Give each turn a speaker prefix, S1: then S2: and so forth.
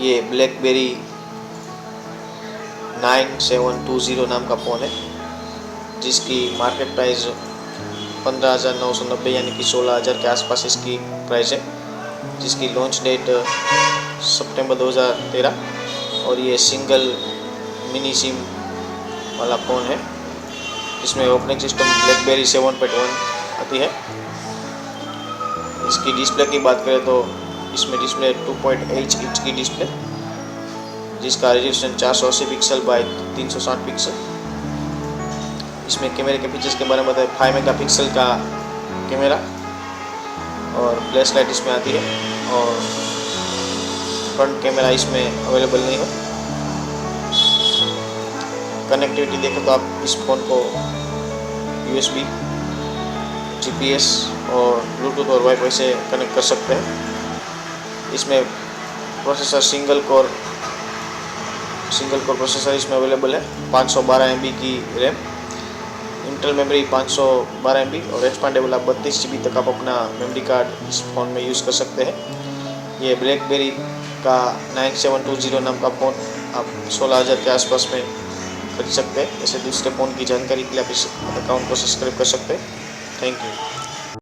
S1: ये ब्लैकबेरी 9720 नाम का फ़ोन है, जिसकी मार्केट प्राइस 15,990 यानी कि 16,000 के आसपास इसकी प्राइस है, जिसकी लॉन्च डेट सितंबर 2013 और ये सिंगल मिनी सिम वाला फ़ोन है। इसमें ऑपरेटिंग सिस्टम ब्लैकबेरी 7.1 आती है। इसकी डिस्प्ले की बात करें तो इसमें डिस्प्ले 2.8 इंच की डिस्प्ले, जिसका रेजोल्यूशन 480 पिक्सल बाय 360 पिक्सल। इसमें कैमरे के फीचर्स के बारे में बताएं, 5 मेगापिक्सल का कैमरा और फ्लैश लाइट इसमें आती है, और फ्रंट कैमरा इसमें अवेलेबल नहीं है। कनेक्टिविटी देखें तो आप इस फ़ोन को USB, GPS और ब्लूटूथ और वाईफाई से कनेक्ट कर सकते हैं। इसमें प्रोसेसर सिंगल कोर प्रोसेसर इसमें अवेलेबल है। 512 MB की रैम, इंटरनल मेमोरी 512 MB और एक्सपांडेबल आप 32 GB तक आप अपना मेमोरी कार्ड इस फ़ोन में यूज़ कर सकते हैं। ये ब्लैकबेरी का 9720 नाम का फ़ोन आप 16,000 के आसपास में खरीद सकते हैं। ऐसे दूसरे फ़ोन की जानकारी के लिए आप इस अकाउंट को सब्सक्राइब कर सकते हैं। Thank you.